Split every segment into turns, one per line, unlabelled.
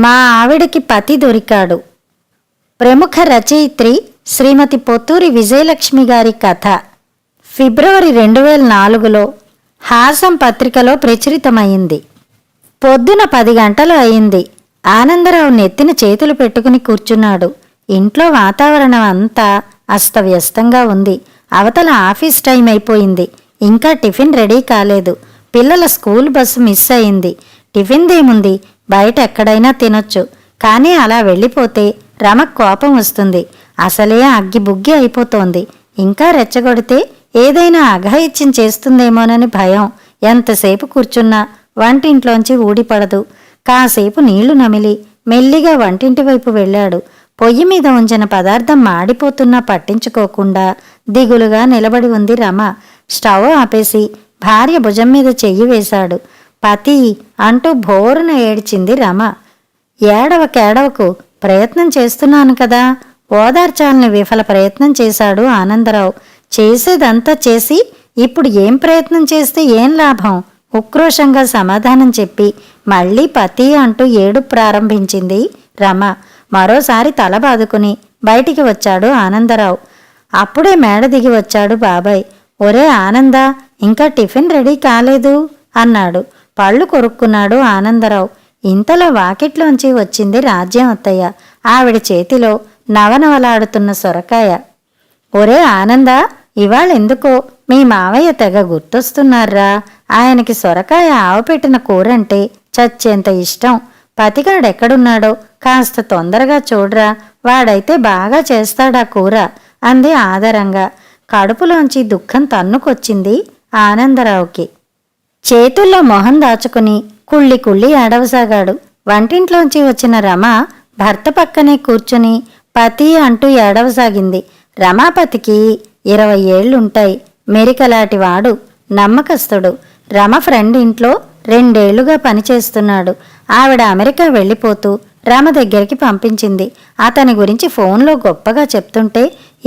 మా ఆవిడకి పతి దొరికాడు. ప్రముఖ రచయిత్రి శ్రీమతి పొత్తూరి విజయలక్ష్మి గారి కథ ఫిబ్రవరి 2004లో హాసం పత్రికలో ప్రచురితమైంది. పొద్దున 10 గంటలు అయింది. ఆనందరావు నెత్తిన చేతులు పెట్టుకుని కూర్చున్నాడు. ఇంట్లో వాతావరణం అంతా అస్తవ్యస్తంగా ఉంది. అవతల ఆఫీస్ టైం అయిపోయింది. ఇంకా టిఫిన్ రెడీ కాలేదు. పిల్లల స్కూల్ బస్సు మిస్ అయింది. టిఫిన్దేముంది, బయట ఎక్కడైనా తినొచ్చు. కానీ అలా వెళ్ళిపోతే రమకు కోపం వస్తుంది. అసలే అగ్గి బుగ్గి అయిపోతోంది. ఇంకా రెచ్చగొడితే ఏదైనా అఘాయిత్యం చేస్తుందేమోనని భయం. ఎంతసేపు కూర్చున్నా వంటింట్లోంచి ఊడిపడదు. కాసేపు నీళ్లు నమిలి మెల్లిగా వంటింటి వైపు వెళ్ళాడు. పొయ్యి మీద ఉంచిన పదార్థం మాడిపోతున్నా పట్టించుకోకుండా దిగులుగా నిలబడి ఉంది రమ. స్టవ్ ఆపేసి భార్య భుజం మీద చెయ్యి వేశాడు. పతి అంటూ భోరున ఏడ్చింది రమ. ఏడవకేడవకు, ప్రయత్నం చేస్తున్నాను కదా. ఓదార్చాలని విఫల ప్రయత్నం చేశాడు ఆనందరావు. చేసేదంతా చేసి ఇప్పుడు ఏం ప్రయత్నం చేస్తే ఏం లాభం? ఉక్రోషంగా సమాధానం చెప్పి మళ్లీ పతి అంటూ ఏడు ప్రారంభించింది రమ. మరోసారి తల బాదుకుని బయటికి వచ్చాడు ఆనందరావు. అప్పుడే మేడ దిగి వచ్చాడు బాబాయ్. ఒరే ఆనందా, ఇంకా టిఫిన్ రెడీ కాలేదు అన్నాడు. పళ్ళు కొరుక్కున్నాడు ఆనందరావు. ఇంతలో వాకిట్లోంచి వచ్చింది రాజ్యం అత్తయ్య. ఆవిడ చేతిలో నవనవలాడుతున్న సొరకాయ. ఒరే ఆనందా, ఇవాళెందుకో మీ మావయ్య తెగ గుర్తొస్తున్నారా. ఆయనకి సొరకాయ ఆవపెట్టిన కూరంటే చచ్చేంత ఇష్టం. పతిగాడెక్కడున్నాడో కాస్త తొందరగా చూడ్రా, వాడైతే బాగా చేస్తాడా కూర అంది ఆదరంగా. కడుపులోంచి దుఃఖం తన్నుకొచ్చింది ఆనందరావుకి. చేతుల్లో మొహం దాచుకుని కుళ్ళి కుళ్ళి ఏడవసాగాడు. వంటింట్లోంచి వచ్చిన రమ భర్త పక్కనే కూర్చుని పతి అంటూ ఏడవసాగింది. రమాపతికి 20 ఏళ్లుంటాయి. మెరికలాటివాడు, నమ్మకస్తుడు. రమ ఫ్రెండ్ ఇంట్లో 2 ఏళ్లుగా పనిచేస్తున్నాడు. ఆవిడ అమెరికా వెళ్ళిపోతూ రమ దగ్గరికి పంపించింది. అతని గురించి ఫోన్లో గొప్పగా చెప్తుంటే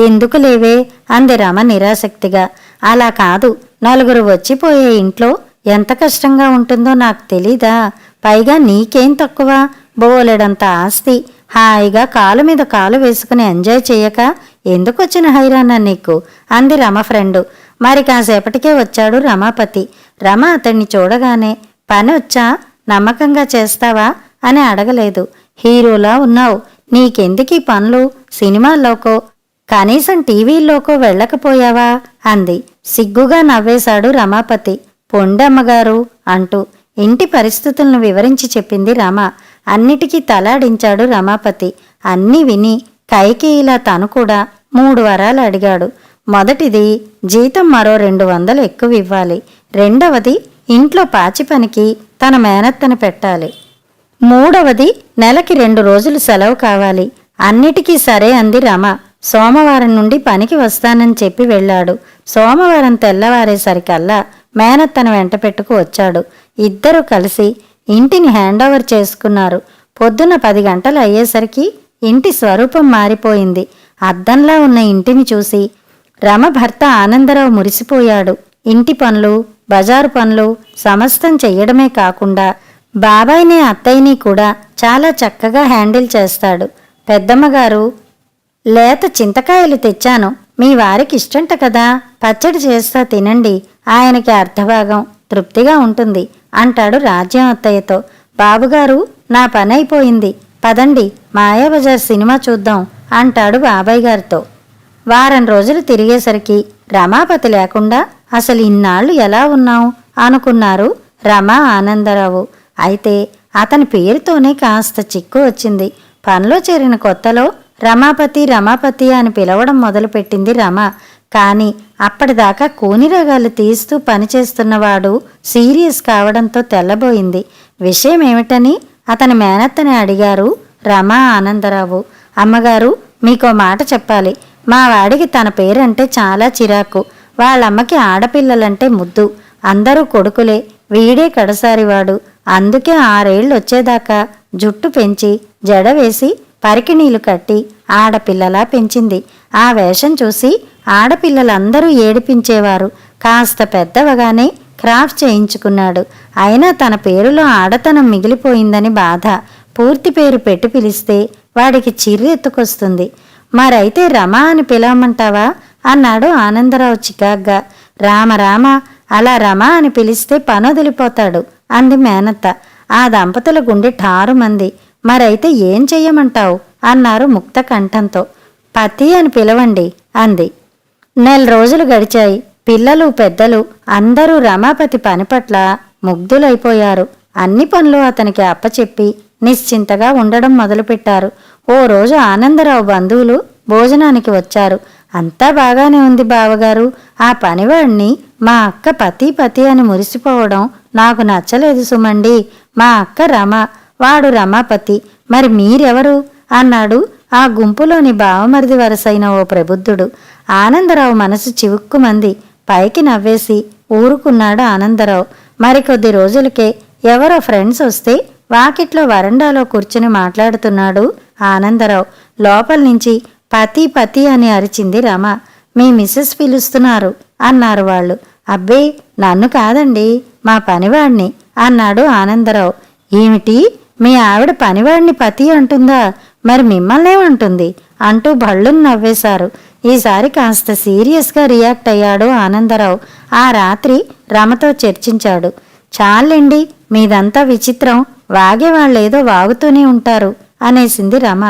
ఎందుకు లేవే అంది రమ నిరాసక్తిగా. అలా కాదు, నలుగురు వచ్చిపోయే ఇంట్లో ఎంత కష్టంగా ఉంటుందో నాకు తెలీదా? పైగా నీకేం తక్కువ? బోలెడంత ఆస్తి. హాయిగా కాలు మీద కాలు వేసుకుని ఎంజాయ్ చేయక ఎందుకొచ్చిన హైరానా నీకు అంది రమ ఫ్రెండు. మరి కాసేపటికే వచ్చాడు రమాపతి. రమ అతన్ని చూడగానే పని వచ్చా, నమ్మకంగా చేస్తావా అని అడగలేదు. హీరోలా ఉన్నావు, నీకెందుకీ పనులు? సినిమాల్లోకో కనీసం టీవీల్లోకో వెళ్ళకపోయావా అంది. సిగ్గుగా నవ్వేశాడు రమాపతి. పొండమ్మగారు అంటూ ఇంటి పరిస్థితులను వివరించి చెప్పింది రమ. అన్నిటికీ తలాడించాడు రమాపతి. అన్నీ విని కైకేయిలా తను కూడా 3 వరాలు అడిగాడు. మొదటిది, జీతం మరో 200 ఎక్కువ ఇవ్వాలి. రెండవది, ఇంట్లో పాచి పనికి తన మేనత్తను పెట్టాలి. మూడవది, నెలకి 2 రోజులు సెలవు కావాలి. అన్నిటికీ సరే అంది రమ. సోమవారం నుండి పనికి వస్తానని చెప్పి వెళ్ళాడు. సోమవారం తెల్లవారేసరికల్లా మేనత్తను వెంట పెట్టుకు వచ్చాడు. ఇద్దరూ కలిసి ఇంటిని హ్యాండోవర్ చేసుకున్నారు. పొద్దున 10 గంటలు అయ్యేసరికి ఇంటి స్వరూపం మారిపోయింది. అద్దంలా ఉన్న ఇంటిని చూసి రమ భర్త ఆనందరావు మురిసిపోయాడు. ఇంటి పనులు, బజారు పనులు సమస్తం చెయ్యడమే కాకుండా బాబాయిని అత్తయ్యని కూడా చాలా చక్కగా హ్యాండిల్ చేస్తాడు. పెద్దమ్మగారు, లేత చింతకాయలు తెచ్చాను, మీ వారికి ఇష్టంట కదా, పచ్చడి చేస్తా తినండి, ఆయనకి అర్ధభాగం తృప్తిగా ఉంటుంది అంటాడు రాజ్యం అత్తయ్యతో. బాబుగారు, నా పని అయిపోయింది, పదండి మాయాబజార్ సినిమా చూద్దాం అంటాడు బాబాయ్ గారితో. వారం రోజులు తిరిగేసరికి రమాపతి లేకుండా అసలు ఇన్నాళ్ళు ఎలా ఉన్నాం అనుకున్నారు రమ, ఆనందరావు. అయితే అతని పేరుతోనే కాస్త చిక్కు వచ్చింది. పనిలో చేరిన కొత్తలో రమాపతి రమాపతి అని పిలవడం మొదలుపెట్టింది రమ. కానీ అప్పటిదాకా కూనిరాగాలు తీస్తూ పనిచేస్తున్నవాడు సీరియస్ కావడంతో తెల్లబోయింది. విషయం ఏమిటని అతని మేనత్తని అడిగారు రమ, ఆనందరావు. అమ్మగారు, మీకో మాట చెప్పాలి. మా వాడికి తన పేరంటే చాలా చిరాకు. వాళ్ళమ్మకి ఆడపిల్లలంటే ముద్దు. అందరూ కొడుకులే, వీడే కడసారివాడు. అందుకే 6 ఏళ్ళు వచ్చేదాకా జుట్టు పెంచి జడ వేసి పరికిణీలు కట్టి ఆడపిల్లలా పెంచింది. ఆ వేషం చూసి ఆడపిల్లలందరూ ఏడిపించేవారు. కాస్త పెద్దవగానే క్రాఫ్ట్ చేయించుకున్నాడు. అయినా తన పేరులో ఆడతనం మిగిలిపోయిందని బాధ. పూర్తి పేరు పెట్టి పిలిస్తే వాడికి చిర్రెత్తుకొస్తుంది. మరైతే రమా అని పిలవమంటావా అన్నాడు ఆనందరావు చికాగ్గా. రామ అలా రమా అని పిలిస్తే పనొదిలిపోతాడు అంది మేనత్త. ఆ దంపతుల గుండె ఠారుమంది. మరైతే ఏం చెయ్యమంటావు అన్నారు ముక్త కంఠంతో. పతి అని పిలవండి అంది. 4 రోజులు గడిచాయి. పిల్లలు పెద్దలు అందరూ రమాపతి పని పట్ల ముగ్ధులైపోయారు. అన్ని పనులు అతనికి అప్పచెప్పి నిశ్చింతగా ఉండడం మొదలుపెట్టారు. ఓ రోజు ఆనందరావు బంధువులు భోజనానికి వచ్చారు. అంతా బాగానే ఉంది బావగారు, ఆ పనివాడిని మా అక్క పతి అని మురిసిపోవడం నాకు నచ్చలేదు సుమండి. మా అక్క రమ, వాడు రమాపతి, మరి మీరెవరు అన్నాడు ఆ గుంపులోని బావమరిది వరసైన ఓ ప్రబుద్ధుడు. ఆనందరావు మనసు చివుక్కుమంది. పైకి నవ్వేసి ఊరుకున్నాడు ఆనందరావు. మరికొద్ది రోజులకే ఎవరో ఫ్రెండ్స్ వస్తే వాకిట్లో వరండాలో కూర్చుని మాట్లాడుతున్నాడు ఆనందరావు. లోపల నుంచి పతి అని అరిచింది రమ. మీ మిస్సెస్ పిలుస్తున్నారు అన్నారు వాళ్ళు. అబ్బే నన్ను కాదండి, మా పనివాడిని అన్నాడు ఆనందరావు. ఏమిటి, మీ ఆవిడ పనివాడిని పతి అంటుందా? మరి మిమ్మల్నేమంటుంది అంటూ భళ్ళును నవ్వేశారు. ఈసారి కాస్త సీరియస్గా రియాక్ట్ అయ్యాడు ఆనందరావు. ఆ రాత్రి రమతో చర్చించాడు. చాలండి, మీదంతా విచిత్రం, వాగేవాళ్ళేదో వాగుతూనే ఉంటారు అనేసింది రమ.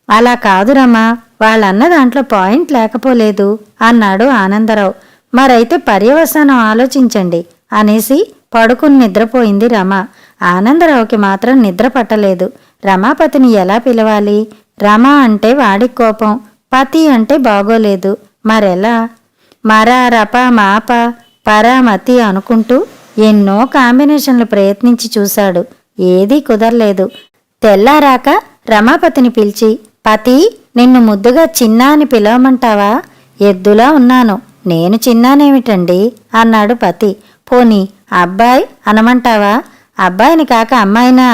అలా కాదు రమా, వాళ్ళన్న దాంట్లో పాయింట్ లేకపోలేదు అన్నాడు ఆనందరావు. మరైతే పర్యవసానం ఆలోచించండి అనేసి పడుకుని నిద్రపోయింది రమ. ఆనందరావుకి మాత్రం నిద్ర పట్టలేదు. రమాపతిని ఎలా పిలవాలి? రమ అంటే వాడికి కోపం, పతి అంటే బాగోలేదు. మరెలా? మరా రప మాప పరామతి అనుకుంటూ ఎన్నో కాంబినేషన్లు ప్రయత్నించి చూశాడు. ఏదీ కుదరలేదు. తెల్లారాక రమాపతిని పిలిచి, పతి, నిన్ను ముద్దుగా చిన్నా అని పిలవమంటావా? ఎద్దులా ఉన్నాను, నేను చిన్నానేమిటండి అన్నాడు పతి. పోనీ అబ్బాయి అనమంటావా? అబ్బాయిని కాక అమ్మాయినా?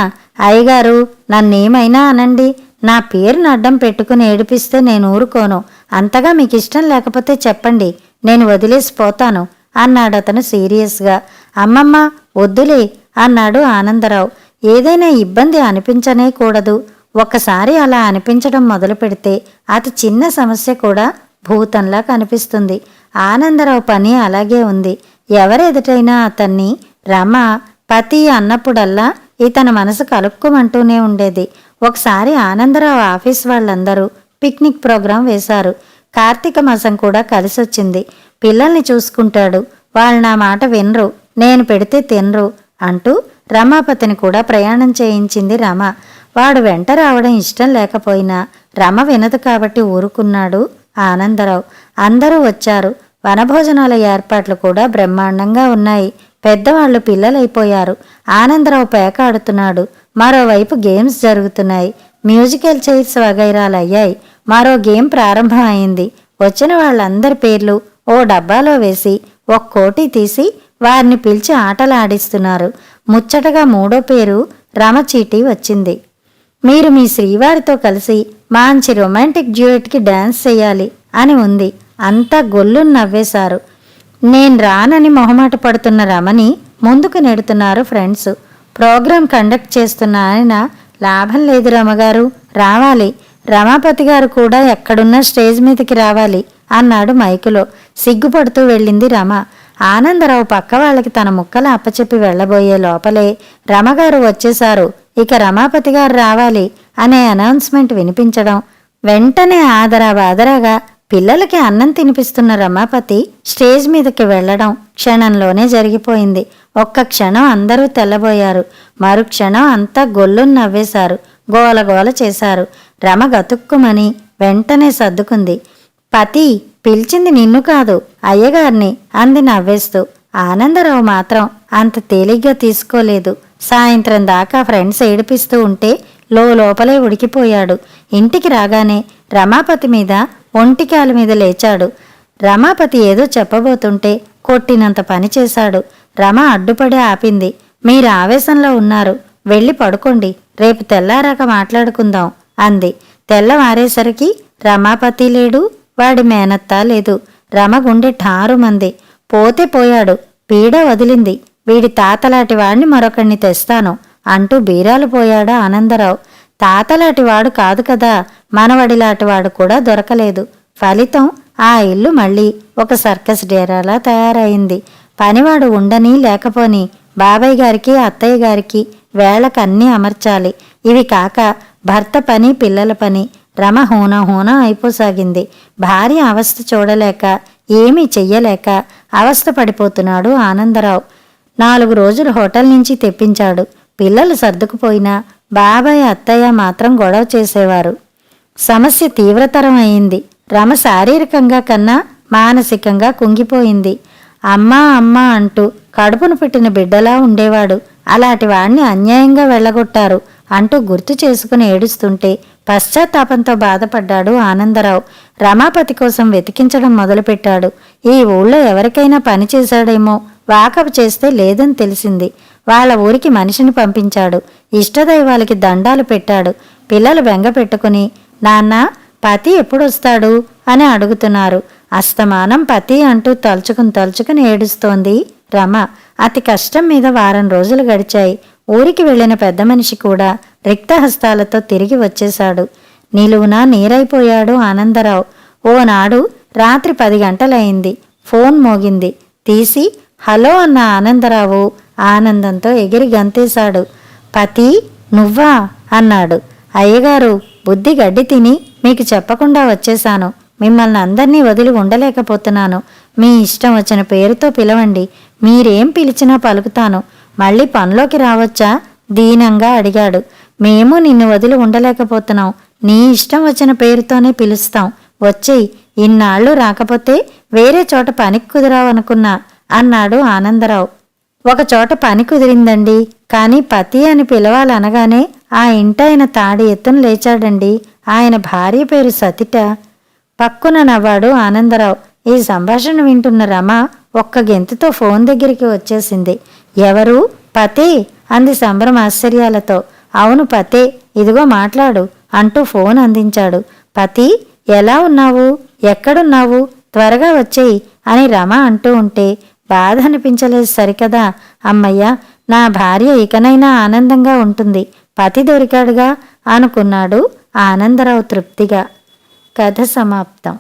అయ్యగారు, నన్నేమైనా అనండి, నా పేరును అడ్డం పెట్టుకుని ఏడిపిస్తే నేను ఊరుకోను. అంతగా మీకు ఇష్టం లేకపోతే చెప్పండి, నేను వదిలేసిపోతాను అన్నాడతను సీరియస్గా. అమ్మమ్మ వద్దులే అన్నాడు ఆనందరావు. ఏదైనా ఇబ్బంది అనిపించనే కూడదు. ఒక్కసారి అలా అనిపించడం మొదలు పెడితే అతి చిన్న సమస్య కూడా భూతంలా కనిపిస్తుంది. ఆనందరావు పని అలాగే ఉంది. ఎవరెదుటైనా అతన్ని రమ పతి అన్నప్పుడల్లా ఇతని మనసు కలుక్కుమంటూనే ఉండేది. ఒకసారి ఆనందరావు ఆఫీస్ వాళ్ళందరూ పిక్నిక్ ప్రోగ్రాం వేశారు. కార్తీక మాసం కూడా కలిసొచ్చింది. పిల్లల్ని చూసుకుంటాడు, వాళ్ళు నా మాట వినరు, నేను పెడితే తినరు అంటూ రమాపతిని కూడా ప్రయాణం చేయించింది రమ. వాడు వెంట రావడం ఇష్టం లేకపోయినా రమ వినదు కాబట్టి ఊరుకున్నాడు ఆనందరావు. అందరూ వచ్చారు. వనభోజనాల ఏర్పాట్లు కూడా బ్రహ్మాండంగా ఉన్నాయి. పెద్దవాళ్లు పిల్లలైపోయారు. ఆనందరావు పేక ఆడుతున్నాడు. మరోవైపు గేమ్స్ జరుగుతున్నాయి. మ్యూజికల్ చైర్స్ వగైరాలయ్యాయి. మరో గేమ్ ప్రారంభం అయింది. వచ్చిన వాళ్ళందరి పేర్లు ఓ డబ్బాలో వేసి ఒక కోటి తీసి వారిని పిలిచి ఆటలాడిస్తున్నారు. ముచ్చటగా 3వ పేరు రమచీటి వచ్చింది. మీరు మీ శ్రీవారితో కలిసి మంచి రొమాంటిక్ డ్యూయెట్కి డాన్స్ చేయాలి అని ఉంది. అంతా గొల్లును నవ్వేశారు. నేను రానని మొహమాట పడుతున్న రమని ముందుకు నెడుతున్నారు ఫ్రెండ్స్. ప్రోగ్రాం కండక్ట్ చేస్తున్న ఆయన, లాభం లేదు రమగారు, రావాలి, రమాపతి గారు కూడా ఎక్కడున్నా స్టేజ్ మీదకి రావాలి అన్నాడు మైకులో. సిగ్గుపడుతూ వెళ్ళింది రమ. ఆనందరావు పక్క వాళ్ళకి తన ముక్కలు అప్పచెప్పి వెళ్లబోయే లోపలే రమగారు వచ్చేశారు, ఇక రమాపతి గారు రావాలి అనే అనౌన్స్మెంట్ వినిపించడం, వెంటనే ఆదరాబాదరాగా పిల్లలకి అన్నం తినిపిస్తున్న రమాపతి స్టేజ్ మీదకి వెళ్లడం క్షణంలోనే జరిగిపోయింది. ఒక్క క్షణం అందరూ తెల్లబోయారు. మరుక్షణం అంతా గొల్లును నవ్వేశారు, గోలగోల చేశారు. రమ గతుక్కుమని వెంటనే సర్దుకుంది. పతి, పిలిచింది నిన్ను కాదు, అయ్యగారిని అంది నవ్వేస్తూ. ఆనందరావు మాత్రం అంత తేలిగ్గా తీసుకోలేదు. సాయంత్రం దాకా ఫ్రెండ్స్ ఏడిపిస్తూ ఉంటే లోపలే ఉడికిపోయాడు. ఇంటికి రాగానే రమాపతి మీద ఒంటికాలు మీద లేచాడు. రమాపతి ఏదో చెప్పబోతుంటే కొట్టినంత పని చేశాడు. రమ అడ్డుపడి ఆపింది. మీరు ఆవేశంలో ఉన్నారు, వెళ్ళి పడుకోండి, రేపు తెల్లారాక మాట్లాడుకుందాం అంది. తెల్లవారేసరికి రమాపతి లేడు, వాడి మేనత్తా లేదు. రమ గుండె ఠారుమంది. పోతే పోయాడు, పీడ వదిలింది, వీడి తాతలాంటి వాడిని మరొకడిని తెస్తాను అంటూ బీరాలు పోయాడు ఆనందరావు. తాతలాంటివాడు కాదు కదా, మనవడిలాంటివాడు కూడా దొరకలేదు. ఫలితం ఆ ఇల్లు మళ్ళీ ఒక సర్కస్ డేరాలా తయారైంది. పనివాడు ఉండని లేకపోని బాబాయ్ గారికి అత్తయ్య గారికి వేళకన్నీ అమర్చాలి. ఇవి కాక భర్త పని పిల్లల పని. రమ హూనా అయిపోసాగింది. భార్య అవస్థ చూడలేక ఏమీ చెయ్యలేక అవస్థ పడిపోతున్నాడు ఆనందరావు. 4 రోజులు హోటల్ నుంచి తెప్పించాడు. పిల్లలు సర్దుకుపోయినా బాబాయ్ అత్తయ్య మాత్రం గొడవ చేసేవారు. సమస్య తీవ్రతరం అయింది. రమ శారీరకంగా కన్నా మానసికంగా కుంగిపోయింది. అమ్మా అంటూ కడుపును పెట్టిన బిడ్డలా ఉండేవాడు. అలాంటి వాణ్ణి అన్యాయంగా వెళ్ళగొట్టారు అంటూ గుర్తు చేసుకుని ఏడుస్తుంటే పశ్చాత్తాపంతో బాధపడ్డాడు ఆనందరావు. రమాపతి కోసం వెతికించడం మొదలుపెట్టాడు. ఈ ఊళ్ళో ఎవరికైనా పని చేశాడేమో, వాకపు చేస్తే లేదని తెలిసింది. వాళ్ళ ఊరికి మనిషిని పంపించాడు. ఇష్టదైవాలకి దండాలు పెట్టాడు. పిల్లలు బెంగ పెట్టుకుని, నాన్న పతి ఎప్పుడొస్తాడు అని అడుగుతున్నారు. అస్తమానం పతి అంటూ తలుచుకుని ఏడుస్తోంది రమ. అతి కష్టం మీద వారం రోజులు గడిచాయి. ఊరికి వెళ్లిన పెద్ద మనిషి కూడా రిక్తహస్తాలతో తిరిగి వచ్చేశాడు. నిలువునా నీరైపోయాడు ఆనందరావు. ఓనాడు రాత్రి 10 గంటలయింది. ఫోన్ మోగింది. తీసి హలో అన్న ఆనందరావు ఆనందంతో ఎగిరి గంతేశాడు. పతి నువ్వా అన్నాడు. అయ్యగారు, బుద్ధి గడ్డి తిని మీకు చెప్పకుండా వచ్చేశాను. మిమ్మల్ని అందర్నీ వదిలి ఉండలేకపోతున్నాను. మీ ఇష్టం వచ్చిన పేరుతో పిలవండి. మీరేం పిలిచినా పలుకుతాను. మళ్ళీ పనిలోకి రావచ్చా దీనంగా అడిగాడు. మేము నిన్ను వదిలి ఉండలేకపోతున్నాం. నీ ఇష్టం వచ్చిన పేరుతోనే పిలుస్తాం. వచ్చేయి. ఇన్నాళ్ళు రాకపోతే వేరే చోట పనికి కుదిరావనుకున్నా అన్నాడు ఆనందరావు. ఒక చోట పని కుదిరిందండి. కానీ పతి అని పిలవాలనగానే ఆ ఇంటాయన తాడి ఎత్తున లేచాడండి. ఆయన భార్య పేరు సతిట. పక్కున నవ్వాడు ఆనందరావు. ఈ సంభాషణ వింటున్న రమ ఒక్క గెంతుతో ఫోన్ దగ్గరికి వచ్చేసింది. ఎవరు? పతే అంది సంబరం ఆశ్చర్యాలతో. అవును పతే, ఇదిగో మాట్లాడు అంటూ ఫోన్ అందించాడు. పతి, ఎలా ఉన్నావు? ఎక్కడున్నావు? త్వరగా వచ్చేయి అని రమ అంటూ ఉంటే బాధ అనిపించలేదు సరికదా. అమ్మయ్య, నా భార్య ఇకనైనా ఆనందంగా ఉంటుంది. పతి దొరికాడుగా అనుకున్నాడు ఆనందరావు తృప్తిగా. కథ సమాప్తం.